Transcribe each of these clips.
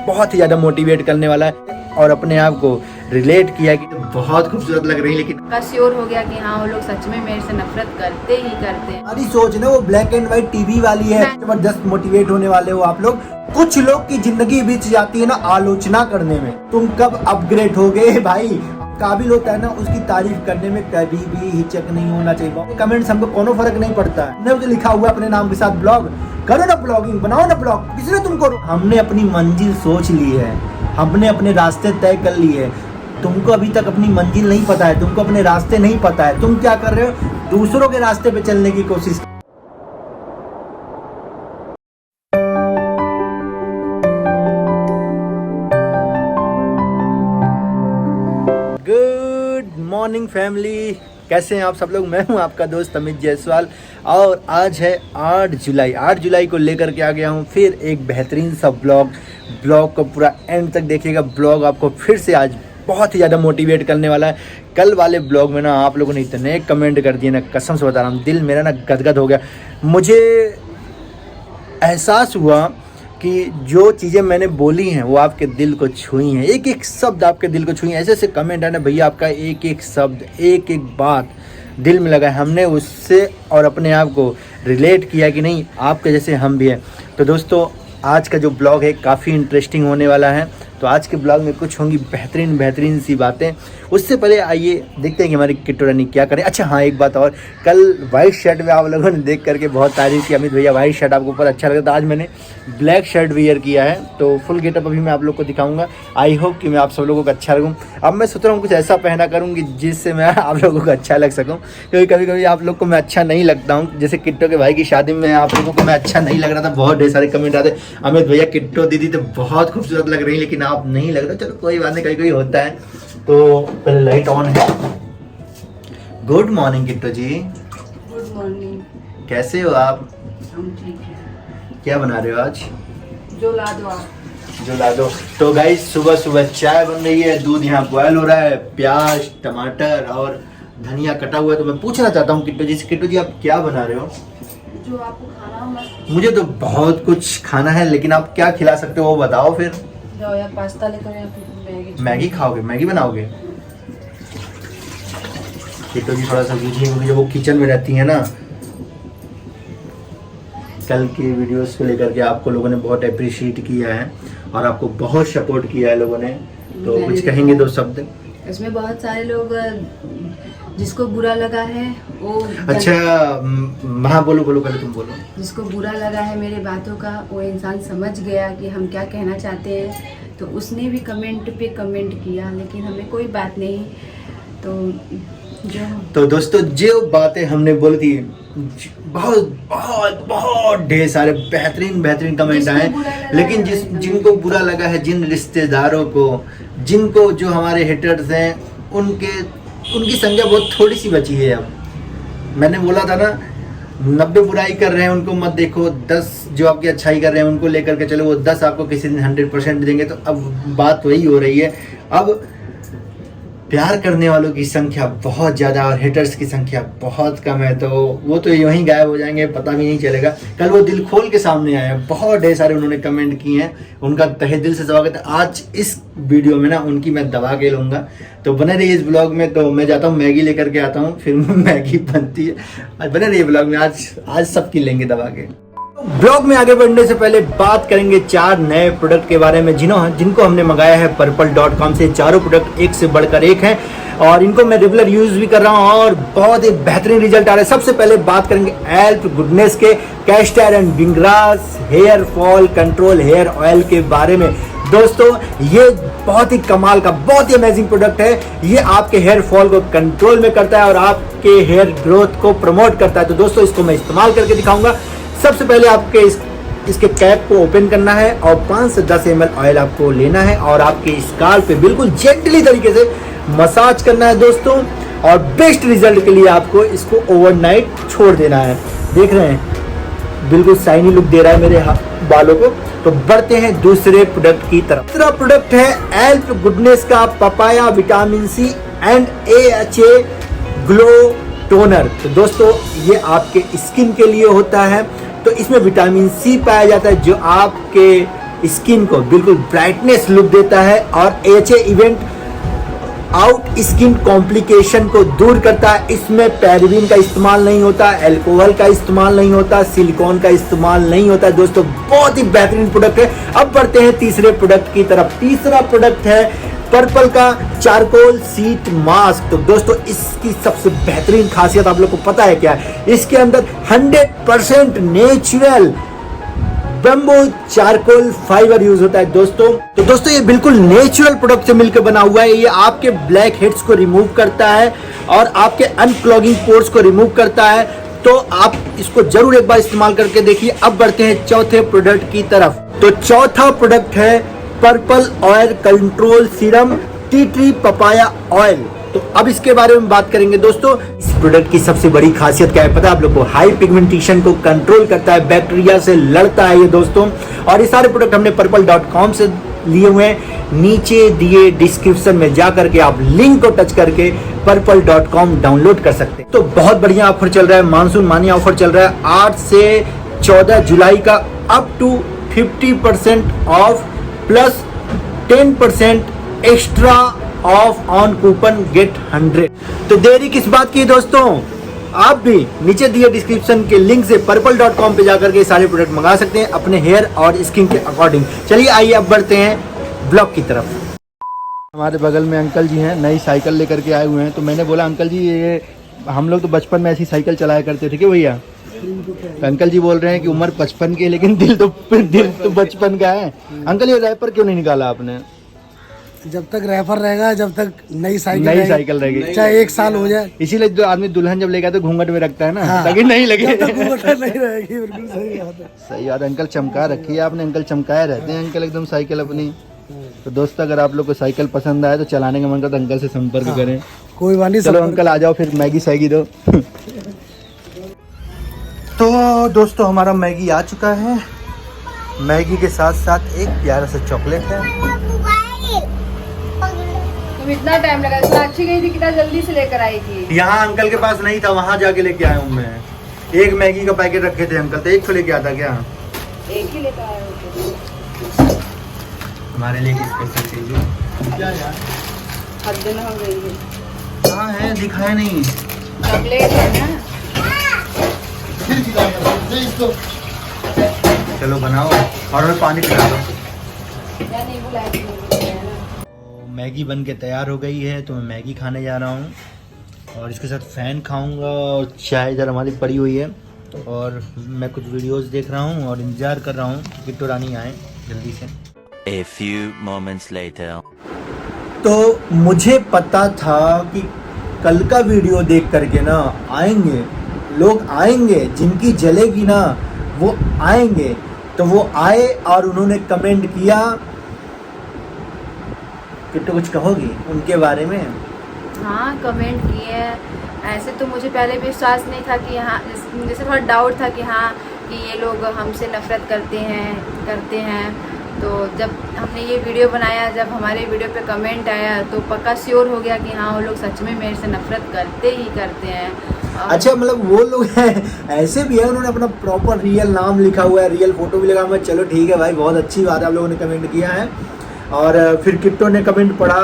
बहुत ही ज़्यादा मोटिवेट करने वाला है और अपने आप को रिलेट किया कि बहुत खूबसूरत लग रही है, लेकिन का श्योर हो गया कि हाँ वो लोग सच में मेरे से नफरत करते ही करते हैं। हमारी सोच ना वो ब्लैक एंड व्हाइट टीवी वाली है। जबरदस्त मोटिवेट होने वाले हो आप लोग। कुछ लोग की जिंदगी बीत जाती है ना आलोचना करने में। तुम कब अपग्रेड हो गए भाई? काबिल होता है ना उसकी तारीफ करने में कभी भी हिचक नहीं होना चाहिए। कमेंट्स हमको कोनो फर्क नहीं पड़ता है। हमने तो लिखा हुआ अपने नाम के साथ ब्लॉग, करो ना ब्लॉगिंग, बनाओ ना ब्लॉग, किसने तुमको? हमने अपनी मंजिल सोच ली है, हमने अपने रास्ते तय कर लिए है। तुमको अभी तक अपनी मंजिल नहीं पता है, तुमको अपने रास्ते नहीं पता है। तुम क्या कर रहे हो? दूसरों के रास्ते पे चलने की कोशिश। गुड मॉर्निंग फैमिली, कैसे हैं आप सब लोग? मैं हूं आपका दोस्त अमित जायसवाल और आज है 8 जुलाई। 8 जुलाई को लेकर के आ गया हूं फिर एक बेहतरीन सा ब्लॉग को पूरा एंड तक देखिएगा। ब्लॉग आपको फिर से आज बहुत ही ज़्यादा मोटिवेट करने वाला है। कल वाले ब्लॉग में ना आप लोगों ने इतने कमेंट कर दिए ना, कसम से बता रहा हूँ, दिल मेरा ना गदगद हो गया। मुझे एहसास हुआ कि जो चीज़ें मैंने बोली हैं वो आपके दिल को छुई हैं। एक एक शब्द आपके दिल को छुई हैं। ऐसे ऐसे कमेंट है ना भैया, आपका एक एक शब्द, एक एक बात दिल में लगा है। हमने उससे और अपने आप को रिलेट किया कि नहीं, आपके जैसे हम भी हैं। तो दोस्तों आज का जो ब्लॉग है काफ़ी इंटरेस्टिंग होने वाला है। तो आज के ब्लॉग में कुछ होंगी बेहतरीन सी बातें। उससे पहले आइए देखते हैं कि हमारी किट्टू रानी क्या करें। अच्छा हाँ, एक बात और, कल वाइट शर्ट में आप लोगों ने देख करके बहुत तारीफ की, अमित भैया वाइट शर्ट आपको ऊपर अच्छा लगा। तो आज मैंने ब्लैक शर्ट वियर किया है, तो फुल गेटअप अभी मैं आप लोग को दिखाऊंगा। आई होप कि मैं आप सब लोगों को अच्छा लगूँ। अब मैं सोच रहा हूँ कुछ ऐसा पहना करूँगी जिससे मैं आप लोगों को अच्छा लग सकूँ, क्योंकि कभी कभी आप लोग को मैं अच्छा नहीं लगता हूँ। जैसे किट्टू के भाई की शादी में आप लोगों को मैं अच्छा नहीं लग रहा था, बहुत ढेर सारे कमेंट आते, अमित भैया किट्टू दीदी तो बहुत खूबसूरत लग रही है लेकिन आप नहीं लग रहे। चलो कोई बात नहीं, कहीं होता है। तो पहले लाइट ऑन है। Good morning Kittu ji. Good morning. कैसे हो आप? हम ठीक हैं। क्या बना रहे हो आज? जो ला दो आप। जो ला दो। तो गाइस सुबह सुबह चाय बन रही है, दूध यहाँ बॉयल हो रहा है, प्याज टमाटर और धनिया कटा हुआ है। तो मैं पूछना चाहता हूँ किट्टू जी आप क्या बना रहे हो? जो आपको खाना हो मस्त। मुझे तो बहुत कुछ खाना है, लेकिन आप क्या खिला सकते हो वो बताओ फिर। जाओ या पास्ता लेकर या फिर मैगी खाओगे? मैगी बनाओगे? किट्टू जी थोड़ा सा बिजी होगी, जब वो किचन में रहती है ना। कल की वीडियोस को लेकर के आपको लोगों ने बहुत अप्रिशिएट किया है और आपको बहुत सपोर्ट किया है लोगों ने। तो कुछ कहेंगे दो शब्द? इसमें बहुत सारे लोग जिसको बुरा लगा है वो। अच्छा हाँ, बोलो पहले तुम बोलो। जिसको बुरा लगा है मेरे बातों का, वो इंसान समझ गया कि हम क्या कहना चाहते हैं, तो उसने भी कमेंट पे कमेंट किया, लेकिन हमें कोई बात नहीं। तो दोस्तों जो बातें हमने बोली थी, बहुत बहुत बहुत ढेर सारे बेहतरीन कमेंट आए, लेकिन जिनको बुरा लगा है, जिन रिश्तेदारों को, जिनको जो हमारे हेटर्स हैं, उनकी संख्या बहुत थोड़ी सी बची है। अब मैंने बोला था ना 90 बुराई कर रहे हैं उनको मत देखो, 10 जो आपकी अच्छाई कर रहे हैं उनको लेकर के चलो, वो 10 आपको किसी दिन 100% देंगे। तो अब बात वही हो रही है। अब प्यार करने वालों की संख्या बहुत ज़्यादा और हेटर्स की संख्या बहुत कम है, तो वो तो यूं ही गायब हो जाएंगे, पता भी नहीं चलेगा। कल वो दिल खोल के सामने आए हैं, बहुत ढेर सारे उन्होंने कमेंट किए हैं, उनका तहे दिल से स्वागत है। आज इस वीडियो में ना उनकी मैं दबा के लूँगा, तो बने रहिए इस ब्लॉग में। तो मैं जाता हूँ मैगी लेकर के आता हूँ, फिर मैगी बनती है। बने रहिए ब्लॉग में, आज सबकी लेंगे दबा के। ब्लॉग में आगे बढ़ने से पहले बात करेंगे 4 नए प्रोडक्ट के बारे में जिनको हमने मंगाया है purple.com से। चारों प्रोडक्ट एक से बढ़कर एक हैं और इनको मैं रेगुलर यूज भी कर रहा हूं और बहुत ही बेहतरीन रिजल्ट आ रहा है। सबसे पहले बात करेंगे एल्प गुडनेस के castor and bhringraj hair fall control hair oil के बारे में। दोस्तों ये बहुत ही कमाल का, बहुत ही अमेजिंग प्रोडक्ट है। ये आपके हेयर फॉल को कंट्रोल में करता है और आपके हेयर ग्रोथ को प्रमोट करता है। तो दोस्तों इसको मैं इस्तेमाल करके दिखाऊंगा। सबसे पहले आपके इसके कैप को ओपन करना है और 5 से 10 ml ऑयल आपको लेना है और आपके स्काल्प पे बिल्कुल जेंटली तरीके से मसाज करना है दोस्तों। और बेस्ट रिजल्ट के लिए आपको इसको ओवरनाइट छोड़ देना है। देख रहे हैं बिल्कुल शाइनी लुक दे रहा है मेरे बालों को। तो बढ़ते हैं दूसरे प्रोडक्ट की तरफ। दूसरा प्रोडक्ट है एल्प गुडनेस का papaya vitamin C and AHA glow toner. तो दोस्तों ये आपके स्किन के लिए होता है। तो इसमें विटामिन सी पाया जाता है जो आपके स्किन को बिल्कुल ब्राइटनेस लुक देता है और HA even out skin complication को दूर करता है। इसमें पैराबेन का इस्तेमाल नहीं होता, अल्कोहल का इस्तेमाल नहीं होता, सिलिकॉन का इस्तेमाल नहीं होता। दोस्तों बहुत ही बेहतरीन प्रोडक्ट है। अब बढ़ते हैं तीसरे प्रोडक्ट की तरफ। तीसरा प्रोडक्ट है पर्पल का चारकोल शीट मास्क। तो दोस्तों इसकी सबसे बेहतरीन खासियत आप लोग को पता है क्या है? इसके अंदर 100% natural bamboo charcoal fibre use होता है दोस्तों। तो दोस्तों ये बिल्कुल नेचुरल प्रोडक्ट से मिलकर बना हुआ है। ये आपके ब्लैक हेड्स को रिमूव करता है और आपके अनक्लॉगिंग पोर्स को रिमूव करता है। तो आप इसको जरूर एक बार इस्तेमाल करके देखिए। अब बढ़ते हैं चौथे प्रोडक्ट की तरफ। तो चौथा प्रोडक्ट है purple oil control serum tea tree papaya oil. तो अब इसके बारे में बात करेंगे दोस्तों। इस प्रोडक्ट की सबसे बड़ी खासियत क्या है पता है आप लोग को? हाई पिगमेंटेशन को कंट्रोल करता है, बैक्टीरिया से लड़ता है ये दोस्तों। और ये सारे प्रोडक्ट हमने purple.com से लिए हुए हैं। नीचे दिए डिस्क्रिप्शन में जा करके आप लिंक को टच करके purple.com डाउनलोड कर सकते हैं। तो बहुत बढ़िया ऑफर चल रहा है, मानसून मानी ऑफर चल रहा है 8 से 14 जुलाई का, up to 50% off plus 10% extra off on coupon get 100। तो देरी किस बात की दोस्तों? आप भी नीचे दिए डिस्क्रिप्शन के लिंक से purple.com पे जाकर के सारे प्रोडक्ट मंगा सकते हैं अपने हेयर और स्किन के अकॉर्डिंग। चलिए आइए अब बढ़ते हैं ब्लॉग की तरफ। हमारे बगल में अंकल जी हैं, नई साइकिल लेकर के आए हुए हैं। तो मैंने बोला अंकल जी ये हम लोग तो बचपन में ऐसी साइकिल चलाया करते थे क्या भैया? तो अंकल जी बोल रहे हैं कि उम्र 55 की है लेकिन दिल तो बचपन का है। अंकल ये रैपर क्यों नहीं निकाला आपने? जब तक रैपर रहेगा, जब तक नई साइकिल रहेगी, चाहे 1 साल हो जाए। इसीलिए जो आदमी दुल्हन जब लेगा तो घूंघट में रखता है ना, हाँ, ताकि नहीं लगे। नहीं रहेगी, बिल्कुल सही बात है। सही बात। अंकल चमका रखी है आपने, अंकल चमकाए रहते हैं अंकल एकदम साइकिल अपनी। तो दोस्तों अगर आप लोग को साइकिल पसंद आए तो चलाने का मन करता है अंकल से संपर्क करें। कोई बात नहीं, चलो अंकल आ जाओ फिर मैगी सैगी दो। तो दोस्तों हमारा मैगी आ चुका है। मैगी के साथ साथ एक प्यारा सा चॉकलेट है। तुम इतना टाइम लगा, साक्षी गई थी कितना जल्दी से लेकर आई थी। यहाँ अंकल के पास नहीं था, वहाँ जाके लेके आया हूँ मैं। एक मैगी का पैकेट रखे थे अंकल, तो एक तो लेके आता क्या? एक ही लेकर आए हो? हमारे लिए स्पेशल चीज क्या यार? हद दिन हो गई है। कहाँ है? दिखाया नहीं। चॉकलेट है ना? चलो बनाओ और हमें पानी पिला दो। या नहीं बुलाया थी। मैगी बन के तैयार हो गई है तो मैं मैगी खाने जा रहा हूँ और इसके साथ फैन खाऊंगा और चाय इधर हमारी पड़ी हुई है। और मैं कुछ वीडियोस देख रहा हूँ और इंतजार कर रहा हूँ कि किट्टू रानी आए जल्दी से। A few moments later. तो मुझे पता था कि कल का वीडियो देख करके ना आएंगे लोग, आएंगे जिनकी जलेगी ना वो आएंगे। तो वो आए और उन्होंने कमेंट किया। किट्टू कुछ कहोगी उनके बारे में? हाँ कमेंट किए। ऐसे तो मुझे पहले विश्वास नहीं था कि हाँ, जैसे थोड़ा डाउट था कि हाँ कि ये लोग हमसे नफरत करते हैं। तो जब हमने ये वीडियो बनाया, जब हमारे वीडियो पे कमेंट आया तो पक्का श्योर हो गया कि हाँ वो लोग सच में मेरे से नफरत करते हैं। अच्छा मतलब वो लोग हैं ऐसे भी है, उन्होंने अपना प्रॉपर रियल नाम लिखा हुआ है, रियल फोटो भी लगा हुआ है। चलो ठीक है भाई, बहुत अच्छी बात है आप लोगों ने कमेंट किया है। और फिर किट्टो ने कमेंट पढ़ा।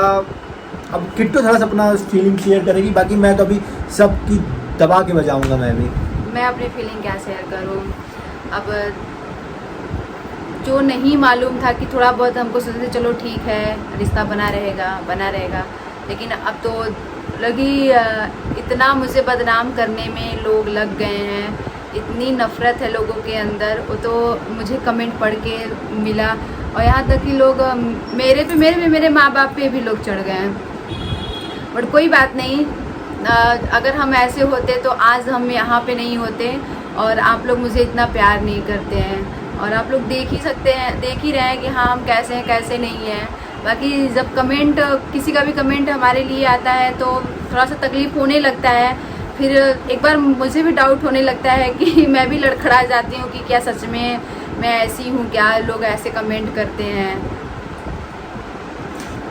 अब किट्टो थोड़ा सा अपना फीलिंग शेयर करेगी, बाकी मैं तो अभी सबकी दबा के बजाऊंगा। मैं अपनी फीलिंग क्या शेयर करूँ? अब जो नहीं मालूम था कि थोड़ा बहुत हमको सोचते चलो ठीक है रिश्ता बना रहेगा, लेकिन अब तो लगी इतना मुझे बदनाम करने में लोग लग गए हैं। इतनी नफ़रत है लोगों के अंदर, वो तो मुझे कमेंट पढ़ के मिला। और यहाँ तक कि लोग मेरे माँ बाप पे भी लोग चढ़ गए हैं। बट कोई बात नहीं, अगर हम ऐसे होते तो आज हम यहाँ पे नहीं होते और आप लोग मुझे इतना प्यार नहीं करते हैं। और आप लोग देख ही रहे हैं कि हाँ हम कैसे हैं कैसे नहीं हैं। बाकी जब कमेंट किसी का भी कमेंट हमारे लिए आता है तो थोड़ा सा तकलीफ़ होने लगता है। फिर एक बार मुझे भी डाउट होने लगता है कि मैं भी लड़खड़ा जाती हूँ कि क्या सच में मैं ऐसी हूँ क्या, लोग ऐसे कमेंट करते हैं।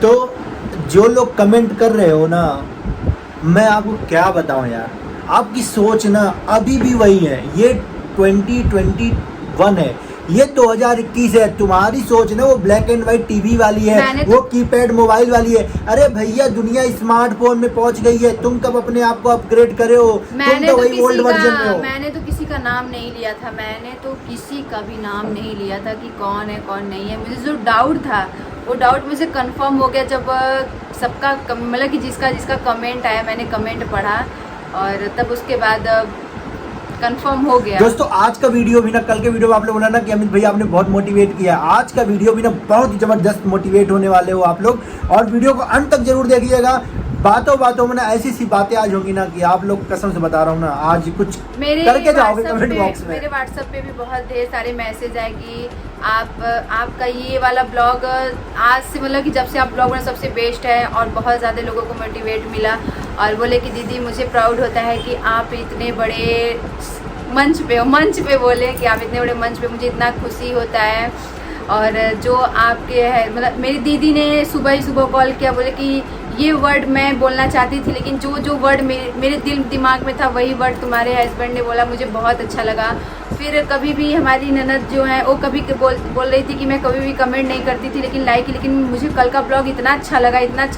तो जो लोग कमेंट कर रहे हो ना, मैं आपको क्या बताऊँ यार, आपकी सोच ना अभी भी वही है। ये 2021 है, ये 2021 है, तुम्हारी सोच ना वो ब्लैक एंड व्हाइट टीवी वाली है, मैंने वो कीपैड मोबाइल वाली है। अरे भैया दुनिया स्मार्टफोन में पहुंच गई है, तुम कब अपने आप को अपग्रेड करे हो? तुम तो वही ओल्ड वर्जन में हो। मैंने तो किसी का नाम नहीं लिया था, मैंने तो किसी का भी नाम नहीं लिया था कि कौन है कौन नहीं है। मुझे जो डाउट था वो डाउट मुझे कंफर्म हो गया जब सबका मतलब कि जिसका जिसका कमेंट आया, मैंने कमेंट पढ़ा और तब उसके बाद कंफर्म हो गया। दोस्तों आज का वीडियो भी ना, कल के वीडियो में आप लोग बोला ना कि अमित भैया आपने बहुत मोटिवेट किया, आज का वीडियो भी ना बहुत ही जबरदस्त मोटिवेट होने वाले हो आप लोग, और वीडियो को अंत तक जरूर देखिएगा। बातों बातों में ना ऐसी सी बातें आज होंगी ना कि आप लोग कसम से बता रहा हूँ ना आज कुछ करके जाओगे कमेंट बॉक्स में। मेरे व्हाट्सएप पे भी बहुत ढेर सारे मैसेज आए कि आपका ये वाला ब्लॉग आज से मतलब कि जब से आप ब्लॉग बना सबसे बेस्ट है, और बहुत ज़्यादा लोगों को मोटिवेट मिला और बोले कि दीदी मुझे प्राउड होता है कि आप इतने बड़े मंच पे बोले कि आप इतने बड़े मंच पे, मुझे इतना खुशी होता है। और जो आपके है मतलब मेरी दीदी ने सुबह ही सुबह कॉल किया, बोले कि ये वर्ड मैं बोलना चाहती थी लेकिन जो वर्ड मेरे दिल दिमाग में था वही वर्ड तुम्हारे हस्बैंड ने बोला, मुझे बहुत अच्छा लगा। फिर कभी भी हमारी ननद जो है वो कभी बोल रही थी कि मैं कभी भी कमेंट नहीं करती थी लेकिन मुझे कल का ब्लॉग इतना अच्छा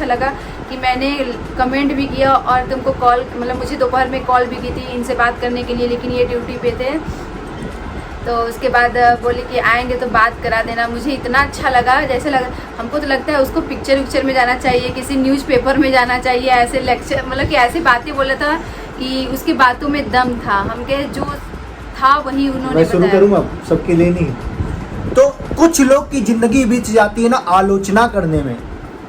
लगा कि मैंने कमेंट भी किया और तुमको कॉल मतलब मुझे दोपहर में कॉल भी की थी इनसे बात करने के लिए, लेकिन ये ड्यूटी पे थे। तो उसके बाद बोली कि आएंगे तो बात करा देना। मुझे इतना अच्छा लगा, जैसे लगा हमको तो लगता है उसको पिक्चर में जाना चाहिए, किसी न्यूज़पेपर में जाना चाहिए, ऐसे लेक्चर मतलब कि ऐसी बातें बोला था कि उसकी बातों में दम था। हमके जो था वही उन्होंने शुरू करूँगा सबके लिए नहीं। तो कुछ लोग की जिंदगी बीत जाती है ना आलोचना करने में,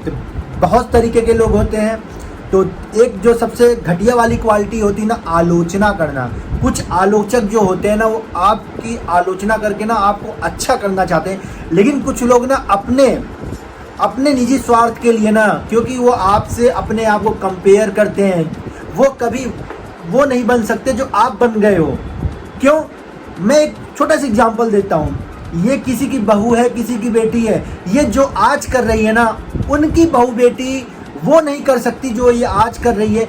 तो बहुत तरीके के लोग होते हैं। तो एक जो सबसे घटिया वाली क्वालिटी होती है ना आलोचना करना। कुछ आलोचक जो होते हैं ना वो आपकी आलोचना करके ना आपको अच्छा करना चाहते हैं, लेकिन कुछ लोग ना अपने निजी स्वार्थ के लिए ना, क्योंकि वो आपसे अपने आप को कंपेयर करते हैं, वो कभी वो नहीं बन सकते जो आप बन गए हो। क्यों? मैं एक छोटा सा एग्जांपल देता हूँ। ये किसी की बहू है, किसी की बेटी है, ये जो आज कर रही है ना उनकी बहू बेटी वो नहीं कर सकती जो ये आज कर रही है।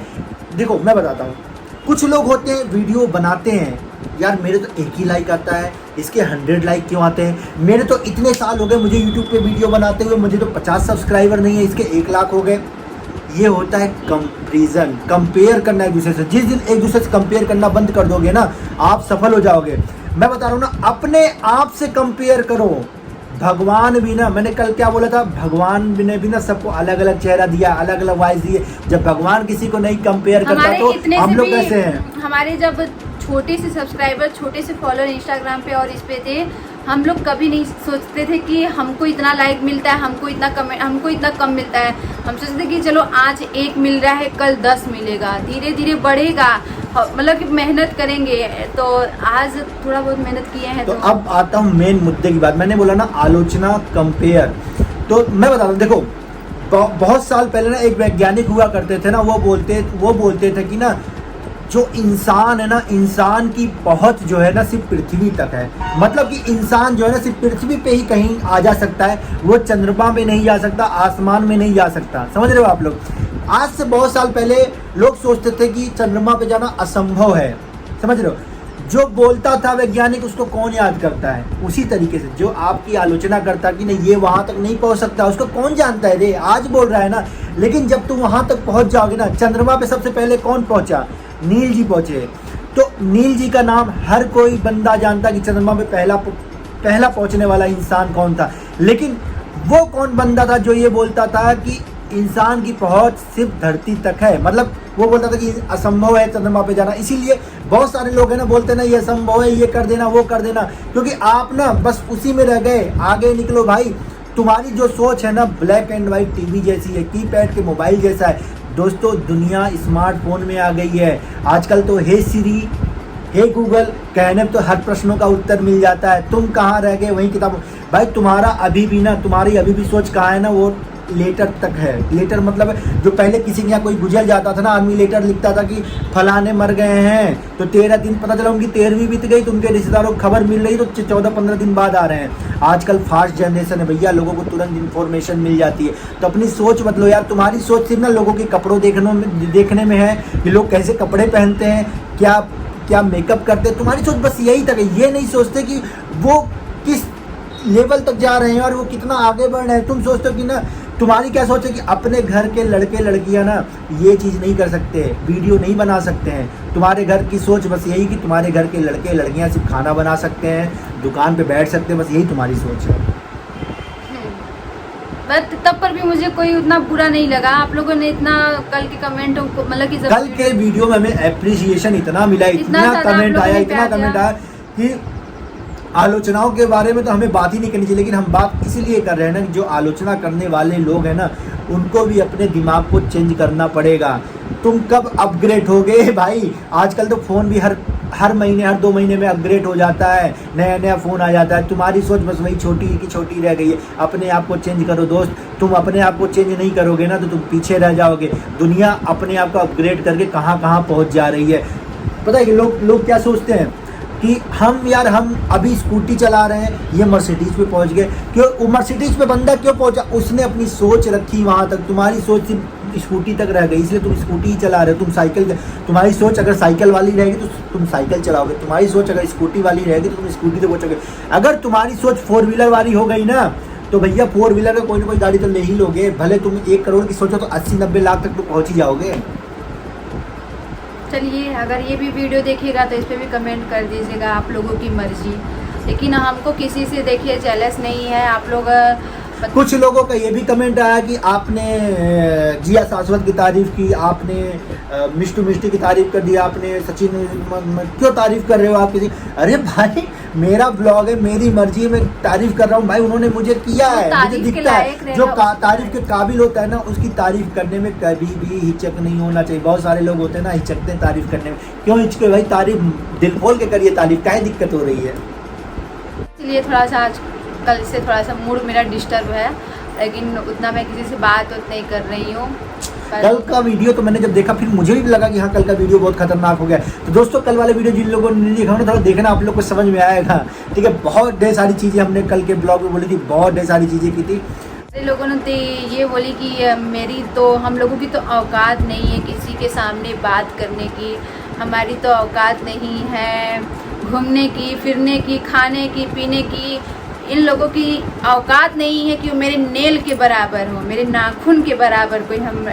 देखो मैं बताता हूँ, कुछ लोग होते हैं वीडियो बनाते हैं, यार मेरे तो 1 ही लाइक आता है, इसके 100 लाइक क्यों आते हैं, मेरे तो इतने साल हो गए मुझे यूट्यूब पे वीडियो बनाते हुए, मुझे तो 50 सब्सक्राइबर नहीं है, इसके 1 लाख हो गए। ये होता है कंपैरिजन, कंपेयर करना एक दूसरे से। जिस दिन एक दूसरे से कंपेयर करना बंद कर दोगे ना आप सफल हो जाओगे। मैं बता रहा हूँ ना, अपने आप से कंपेयर करो। भगवान भी ना, मैंने कल क्या बोला था, भगवान ने भी ना सबको अलग अलग चेहरा दिया, अलग अलग वॉइस दिए। जब भगवान किसी को नहीं कंपेयर करता तो हम लोग कैसे हैं? हमारे जब छोटे से सब्सक्राइबर, छोटे से फॉलोअर इंस्टाग्राम पे और इस पे थे, हम लोग कभी नहीं सोचते थे कि हमको इतना लाइक मिलता है, हमको इतना कम मिलता है। हम सोचते थे कि चलो आज 1 मिल रहा है, कल 10 मिलेगा, धीरे धीरे बढ़ेगा, मतलब कि मेहनत करेंगे। तो आज थोड़ा बहुत मेहनत किए हैं। तो अब आता हूँ मेन मुद्दे की बात। मैंने बोला ना आलोचना, कंपेयर। तो मैं बताता हूँ, देखो बहुत साल पहले ना एक वैज्ञानिक हुआ करते थे ना, वो बोलते थे कि ना जो इंसान है ना, इंसान की पहुंच जो है ना सिर्फ पृथ्वी तक है। मतलब कि इंसान जो है ना सिर्फ पृथ्वी पे ही कहीं आ जा सकता है, वो चंद्रमा पे नहीं जा सकता, आसमान में नहीं जा सकता। समझ रहे हो आप लोग? आज से बहुत साल पहले लोग सोचते थे कि चंद्रमा पे जाना असंभव है। समझ रहे हो? जो बोलता था वैज्ञानिक उसको कौन याद करता है? उसी तरीके से जो आपकी आलोचना करता कि नहीं ये वहां तक नहीं पहुंच सकता, उसको कौन जानता है रे? आज बोल रहा है ना, लेकिन जब तुम वहां तक पहुंच जाओगे ना, चंद्रमा पे सबसे पहले कौन पहुंचा? नील जी पहुंचे। तो नील जी का नाम हर कोई बंदा जानता कि चंद्रमा पे पहला पहुंचने वाला इंसान कौन था। लेकिन वो कौन बंदा था जो ये बोलता था कि इंसान की पहुंच सिर्फ धरती तक है? मतलब वो बोलता था कि असंभव है चंद्रमा पे जाना। इसीलिए बहुत सारे लोग हैं ना बोलते ना ये असंभव है, ये कर देना, वो कर देना, क्योंकि आप ना बस उसी में रह गए। आगे निकलो भाई। तुम्हारी जो सोच है ना ब्लैक एंड व्हाइट टीवी जैसी है, कीपैड के मोबाइल जैसा है। दोस्तों दुनिया स्मार्टफोन में आ गई है। आजकल तो हे सिरी, हे गूगल कहने तो हर प्रश्नों का उत्तर मिल जाता है। तुम कहाँ रह गए? वही किताब। भाई तुम्हारी अभी भी सोच कहाँ है ना, वो लेटर तक है। लेटर मतलब जो पहले किसी के यहाँ कोई गुजर जाता था ना, आदमी लेटर लिखता था कि फलाने मर गए हैं, तो 13 दिन, पता चला उनकी 13वीं बीत गई तो उनके रिश्तेदारों को खबर मिल रही तो 14-15 दिन बाद आ रहे हैं। आजकल फास्ट जनरेशन है भैया, लोगों को तुरंत इन्फॉर्मेशन मिल जाती है। तो अपनी सोच बदलो यार। तुम्हारी सोच सिर्फ ना लोगों के कपड़ों देखने में है कि लोग कैसे कपड़े पहनते हैं, क्या मेकअप करते हैं। तुम्हारी सोच बस यही तक है। ये नहीं सोचते कि वो किस लेवल तक जा रहे हैं और वो कितना आगे बढ़ रहे हैं। तुम सोचते हो कि ना, तुम्हारी क्या सोच है कि अपने घर के लड़के लड़कियां ना ये चीज़ नहीं कर सकते, वीडियो नहीं बना सकते हैं। तुम्हारे घर की सोच बस यही कि तुम्हारे घर के लड़के लड़कियां सिर्फ खाना बना सकते हैं, दुकान पे बैठ सकते हैं, बस यही तुम्हारी सोच है। बट तब पर भी मुझे कोई उतना बुरा नहीं लगा। आप लोगों ने इतना कल के कमेंटों को मतलब कि कल के वीडियो में हमें अप्रिसिएशन इतना मिला, इतना कमेंट आया, इतना कमेंट आया कि आलोचनाओं के बारे में तो हमें बात ही नहीं करनी चाहिए, लेकिन हम बात इसीलिए कर रहे हैं ना कि जो आलोचना करने वाले लोग हैं ना, उनको भी अपने दिमाग को चेंज करना पड़ेगा। तुम कब अपग्रेड होगे भाई? आजकल तो फ़ोन भी हर महीने, हर 2 महीने में अपग्रेड हो जाता है, नया नया फ़ोन आ जाता है। तुम्हारी सोच बस वही छोटी की छोटी रह गई है। अपने आप को चेंज करो दोस्त। तुम अपने आप को चेंज नहीं करोगे ना तो तुम पीछे रह जाओगे। दुनिया अपने आप को अपग्रेड करके कहाँ कहाँ पहुँच जा रही है। पता है कि लोग क्या सोचते हैं कि हम अभी स्कूटी चला रहे हैं, ये मर्सिडीज पे पहुंच गए। क्यों? वो मर्सिडीज पे बंदा क्यों पहुंचा? उसने अपनी सोच रखी वहां तक। तुम्हारी सोच सिर्फ स्कूटी तक रह गई, इसलिए तुम स्कूटी ही चला रहे हो। तुम साइकिल, तुम्हारी सोच अगर साइकिल वाली रहेगी तो तुम साइकिल चलाओगे। तुम्हारी सोच अगर स्कूटी वाली रहेगी तो तुम स्कूटी तक पहुंचोगे। अगर तुम्हारी सोच 4 व्हीलर वाली हो गई ना, तो भैया 4 व्हीलर में कोई ना कोई गाड़ी तो ले ही लोगे। भले तुम 1 करोड़ की सोचो तो 80-90 लाख तक तो पहुँच ही जाओगे। चलिए, अगर ये भी वीडियो देखिएगा तो इस पर भी कमेंट कर दीजिएगा, आप लोगों की मर्जी। लेकिन हमको किसी से देखिए जेलस नहीं है। आप लोग कुछ लोगों का ये भी कमेंट आया कि आपने जिया शाश्वत की तारीफ की, आपने मिष्टू मिष्टी की तारीफ कर दी, आपने सचिन क्यों तारीफ कर रहे हो आप किसी? अरे भाई, मेरा ब्लॉग है, मेरी मर्जी है, मैं तारीफ कर रहा हूँ भाई। उन्होंने मुझे किया है, मुझे दिखता है। जो तारीफ के काबिल होता है ना, उसकी तारीफ करने में कभी भी हिचक नहीं होना चाहिए। बहुत सारे लोग होते हैं ना, हिचकते हैं तारीफ करने में। क्यों हिचके भाई? तारीफ दिल खोल के करिए तारीफ, क्या दिक्कत हो रही है? इसलिए थोड़ा सा आज कल से थोड़ा सा मूड मेरा डिस्टर्ब है, लेकिन उतना मैं किसी से बात नहीं कर रही हूँ। कल का वीडियो तो मैंने जब देखा फिर मुझे भी लगा कि हाँ, कल का वीडियो बहुत खतरनाक हो गया। तो दोस्तों, कल वाले वीडियो जिन लोगों ने नहीं देखा ना, थोड़ा देखना, आप लोग को समझ में आएगा। ठीक है, बहुत ढेर सारी चीज़ें हमने कल के ब्लॉग में बोली थी, बहुत ढेर सारी चीज़ें की थी। लोगों ने तो ये बोली कि मेरी तो, हम लोगों की तो औकात नहीं है किसी के सामने बात करने की। हमारी तो औकात नहीं है घूमने की, फिरने की, खाने की, पीने की। इन लोगों की औकात नहीं है कि वो मेरे नेल के बराबर हो, मेरे नाखून के बराबर। कोई हम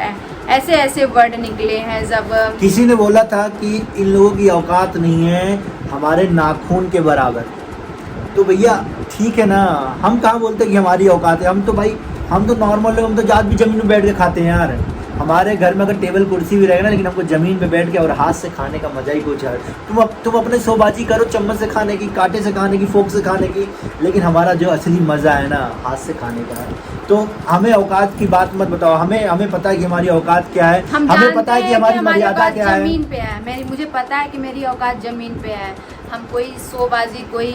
ऐसे ऐसे वर्ड निकले हैं। जब किसी ने बोला था कि इन लोगों की औकात नहीं है हमारे नाखून के बराबर, तो भैया ठीक है ना, हम कहाँ बोलते कि हमारी औकात है? हम तो नॉर्मल लोग, हम तो आज भी ज़मीन में बैठ के खाते हैं यार। हमारे घर में अगर टेबल कुर्सी भी रहेगा ना, लेकिन हमको ज़मीन पे बैठ के और हाथ से खाने का मज़ा ही कुछ है। तुम अपने शोबाजी करो, चम्मच से खाने की, कांटे से खाने की, फोक से खाने की, लेकिन हमारा जो असली मज़ा है ना, हाथ से खाने का है। तो हमें औकात की बात मत बताओ। हमें पता है कि हमारी औकात क्या है, हमें पता है कि हमारी मर्यादा क्या है। जमीन पे है मुझे पता है कि मेरी औकात ज़मीन पे है। हम कोई शोबाजी, कोई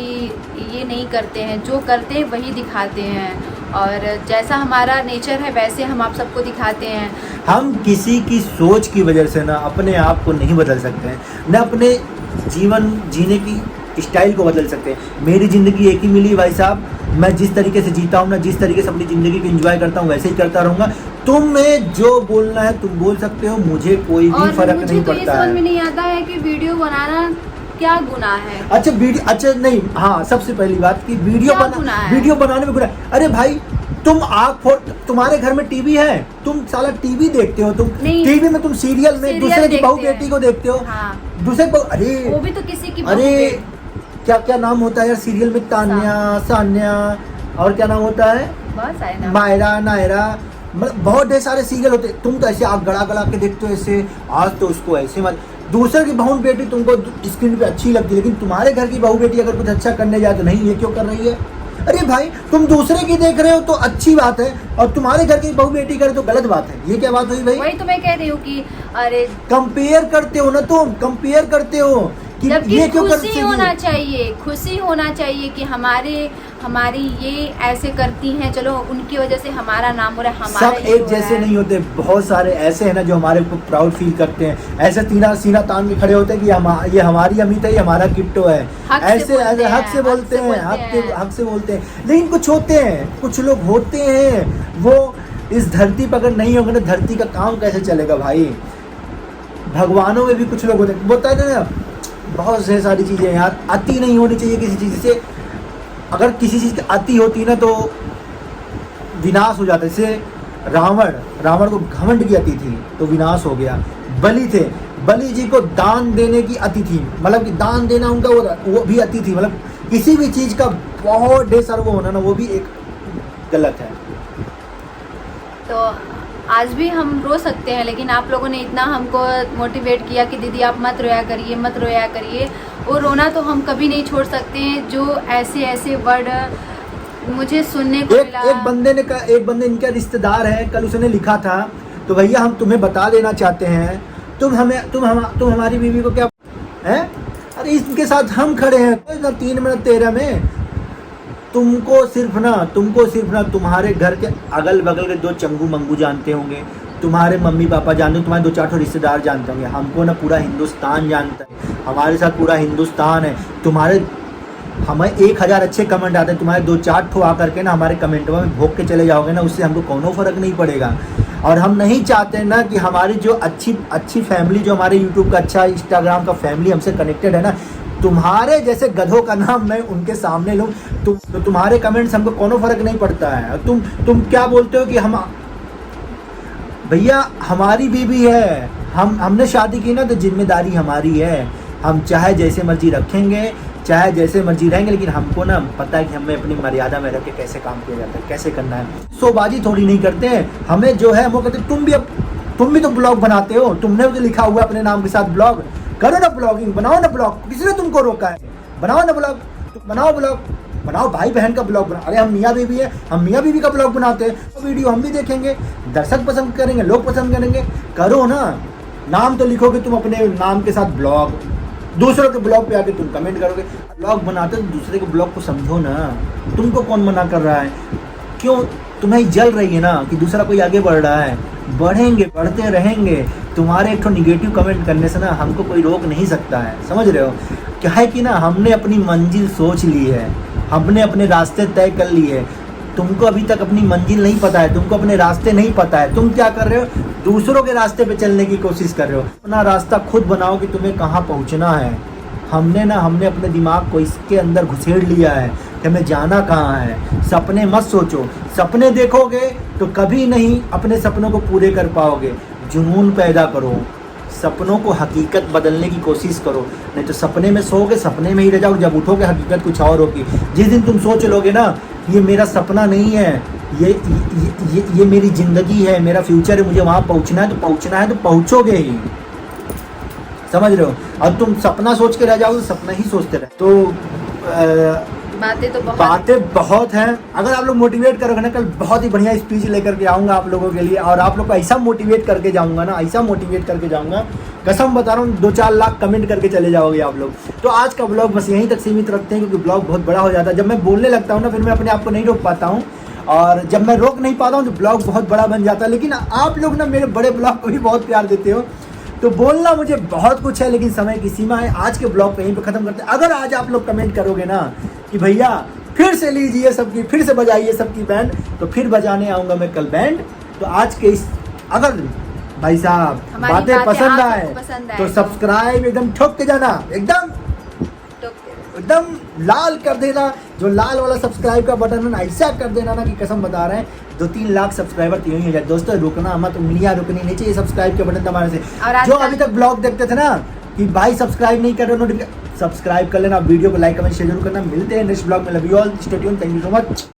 ये नहीं करते हैं। जो करते हैं वही दिखाते हैं, और जैसा हमारा नेचर है वैसे हम आप सबको दिखाते हैं। हम किसी की सोच की वजह से ना अपने आप को नहीं बदल सकते हैं, न अपने जीवन जीने की स्टाइल को बदल सकते हैं। मेरी ज़िंदगी एक ही मिली भाई साहब। मैं जिस तरीके से जीता हूँ ना, जिस तरीके से अपनी ज़िंदगी को एंजॉय करता हूँ, वैसे ही करता रहूँगा। तुम्हें जो बोलना है तुम बोल सकते हो, मुझे कोई भी फर्क नहीं पड़ता है। मुझे तो ये समझ में नहीं आता है कि वीडियो बनाना क्या गुनाह है। अच्छा नहीं, हाँ, सबसे पहली बात कि वीडियो बनाने में गुनाह। अरे भाई, तुम्हारे घर में टीवी है, तुम साला टीवी देखते हो, तुम टीवी में तुम सीरियल में दूसरे की बहू बेटी को देखते हो। हाँ। दूसरे बहू, अरे वो भी तो किसी की, अरे क्या नाम होता है यार सीरियल में? तान्या, सान्या, और क्या नाम होता है? मायरा, नायरा, मतलब बहुत ढेर सारे सीरियल होते। तुम तो ऐसे आग गड़ा के देखते हो, ऐसे आज तो उसको ऐसे मत। दूसरे की बहू बेटी तुमको स्क्रीन पे अच्छी लगती है, लेकिन तुम्हारे घर की बहू बेटी अगर कुछ अच्छा करने जाए तो नहीं, ये क्यों कर रही है? अरे भाई, तुम दूसरे की देख रहे हो तो अच्छी बात है, और तुम्हारे घर की बहू बेटी करे तो गलत बात है। ये क्या बात हुई भाई? वही तो मैं कह रही हूँ कि अरे कंपेयर करते हो ना, तुम कंपेयर करते हो कि ये क्यों कर खुशी होना चाहिए कि हमारी ये ऐसे करती हैं, चलो उनकी वजह से हमारा नाम हो रहा है। हमारा सब एक जैसे नहीं होते, बहुत सारे ऐसे हैं ना जो हमारे को प्राउड फील करते हैं, ऐसे सीना तान के खड़े होते हैं कि ये हमारी अमित है, ये हमारा किट्टो है। ऐसे हक से बोलते हैं। लेकिन कुछ लोग होते हैं, वो इस धरती पर अगर नहीं होगा ना, धरती का काम कैसे चलेगा भाई? भगवानों में भी कुछ लोग होते हैं, बोलता है ना, बहुत सारी चीज़ें यार, अति नहीं होनी चाहिए किसी चीज़ से। अगर किसी चीज़ की अति होती ना तो विनाश हो जाता है। जैसे रावण को घमंड की अति थी तो विनाश हो गया। बलि थे, बलि जी को दान देने की अति थी, मतलब कि दान देना उनका वो भी अति थी। मतलब किसी भी चीज़ का बहुत ढेर सारा वो होना ना, वो भी एक गलत है। तो आज भी हम रो सकते हैं, लेकिन आप लोगों ने इतना हमको मोटिवेट किया कि दीदी आप मत रोया करिए, मत रोया करिए। और रोना तो हम कभी नहीं छोड़ सकते हैं। जो ऐसे ऐसे वर्ड मुझे सुनने को मिला। एक बंदे इनका रिश्तेदार है, कल उसने लिखा था, तो भैया हम तुम्हें बता देना चाहते हैं, तुम हमारी बीवी को क्या है, अरे इसके साथ हम खड़े हैं ना 3 मिनट 13 में। तुमको सिर्फ ना तुम्हारे घर के अगल बगल के 2 चंगू मंगू जानते होंगे, तुम्हारे मम्मी पापा जानते होंगे, तुम्हारे 2-4 रिश्तेदार जानते होंगे। हमको ना पूरा हिंदुस्तान जानता है, हमारे साथ पूरा हिंदुस्तान है। हमें 1000 अच्छे कमेंट आते हैं, तुम्हारे 2-4 ठो आकर के ना हमारे कमेंटों में भोग के चले जाओगे ना, उससे हमको कोनो फर्क नहीं पड़ेगा। और हम नहीं चाहते ना कि हमारी जो अच्छी फैमिली, जो हमारे यूट्यूब का अच्छा इंस्टाग्राम का फैमिली हमसे कनेक्टेड है ना, तुम्हारे जैसे गधों का नाम मैं उनके सामने लूँ। तो तुम्हारे कमेंट्स हमको कोनो फर्क नहीं पड़ता है। तुम क्या बोलते हो कि हम, भैया हमारी बीवी है, हमने शादी की ना तो जिम्मेदारी हमारी है। हम चाहे जैसे मर्जी रखेंगे, चाहे जैसे मर्जी रहेंगे, लेकिन हमको ना पता है कि हमें अपनी मर्यादा में रख के कैसे काम किया जाता है, कैसे करना है। सोबाजी थोड़ी नहीं करते हैं, हमें जो है वो कहते तुम भी तो ब्लॉग बनाते हो, तुमने भी लिखा हुआ अपने नाम के साथ ब्लॉग, करो ना ब्लॉगिंग, बनाओ ना ब्लॉग, किसने तुमको रोका है? बनाओ ना ब्लॉग, बनाओ भाई बहन का ब्लॉग बनाओ। अरे हम मियाँ बीवी है, हम मियाँ बीवी का ब्लॉग बनाते हैं, तो वीडियो हम भी देखेंगे, दर्शक पसंद करेंगे, लोग पसंद करेंगे। करो ना, नाम तो लिखोगे तुम अपने नाम के साथ ब्लॉग, दूसरों के ब्लॉग पे आके तुम कमेंट करोगे। ब्लॉग बनाते तो दूसरे के ब्लॉग को समझो ना, तुमको कौन मना कर रहा है? क्यों तुम्हें जल रही है ना कि दूसरा कोई आगे बढ़ रहा है? बढ़ेंगे, बढ़ते रहेंगे। तुम्हारे एक तो निगेटिव कमेंट करने से ना हमको कोई रोक नहीं सकता है, समझ रहे हो? क्या है कि ना हमने अपनी मंजिल सोच ली है, हमने अपने रास्ते तय कर लिए है। तुमको अभी तक अपनी मंजिल नहीं पता है, तुमको अपने रास्ते नहीं पता है। तुम क्या कर रहे हो? दूसरों के रास्ते पे चलने की कोशिश कर रहे हो। अपना रास्ता खुद बनाओ कि तुम्हें कहाँ पहुँचना है। हमने अपने दिमाग को इसके अंदर घुसेड़ लिया है कि हमें जाना कहाँ है। सपने मत सोचो, सपने देखोगे तो कभी नहीं अपने सपनों को पूरे कर पाओगे। जुनून पैदा करो, सपनों को हकीकत बदलने की कोशिश करो, नहीं तो सपने में सोओगे, सपने में ही रह जाओगे। जब उठोगे हकीकत कुछ और होगी। जिस दिन तुम सोच लोगे ना ये मेरा सपना नहीं है, ये मेरी ज़िंदगी है, मेरा फ्यूचर है, मुझे वहाँ पहुँचना है तो पहुँचोगे ही, समझ रहे हो? और तुम सपना सोच के रह जाओगे, सपना ही सोचते रहे तो बातें बहुत हैं। अगर आप लोग मोटिवेट करोगे ना, कल बहुत ही बढ़िया स्पीच लेकर के आऊँगा आप लोगों के लिए, और आप लोग को ऐसा मोटिवेट करके जाऊँगा ना, ऐसा मोटिवेट करके जाऊँगा, कसम बता रहा हूँ 2-4 लाख कमेंट करके चले जाओगे आप लोग। तो आज का ब्लॉग बस यहीं तक सीमित रखते हैं, क्योंकि ब्लॉग बहुत बड़ा हो जाता है। जब मैं बोलने लगता हूँ ना, फिर मैं अपने आप को नहीं रोक पाता हूँ, और जब मैं रोक नहीं पाता हूँ तो ब्लॉग बहुत बड़ा बन जाता है। लेकिन आप लोग ना मेरे बड़े ब्लॉग को भी बहुत प्यार देते हो, तो बोलना मुझे बहुत कुछ है, लेकिन समय की सीमा है। आज के ब्लॉग को यहीं पे ख़त्म करते हैं। अगर आज आप लोग कमेंट करोगे ना कि भैया फिर से लीजिए सबकी, फिर से बजाइए सबकी बैंड, तो फिर बजाने आऊँगा मैं कल बैंड। तो आज के इस, अगर भाई साहब बातें पसंद आए तो सब्सक्राइब एकदम ठोक के जाना, एकदम लाल कर देना, जो लाल वाला सब्सक्राइब का बटन है ना, ऐसा कर देना ना कि कसम बता रहे हैं 2-3 लाख सब्सक्राइबर तो यूँ ही हो जाए। दोस्तों रुकना मत, उंगलियां रुकनी नहीं चाहिए सब्सक्राइब के बटन दबाने से। जो अभी तक ब्लॉग देखते थे ना कि भाई सब्सक्राइब नहीं कर रहे, नोटिफिकेशन सब्सक्राइब कर लेना, वीडियो को लाइक कमेंट शेयर जरूर करना। मिलते हैं नेक्स्ट ब्लॉग में। Love you all, stay tuned, thank you so much.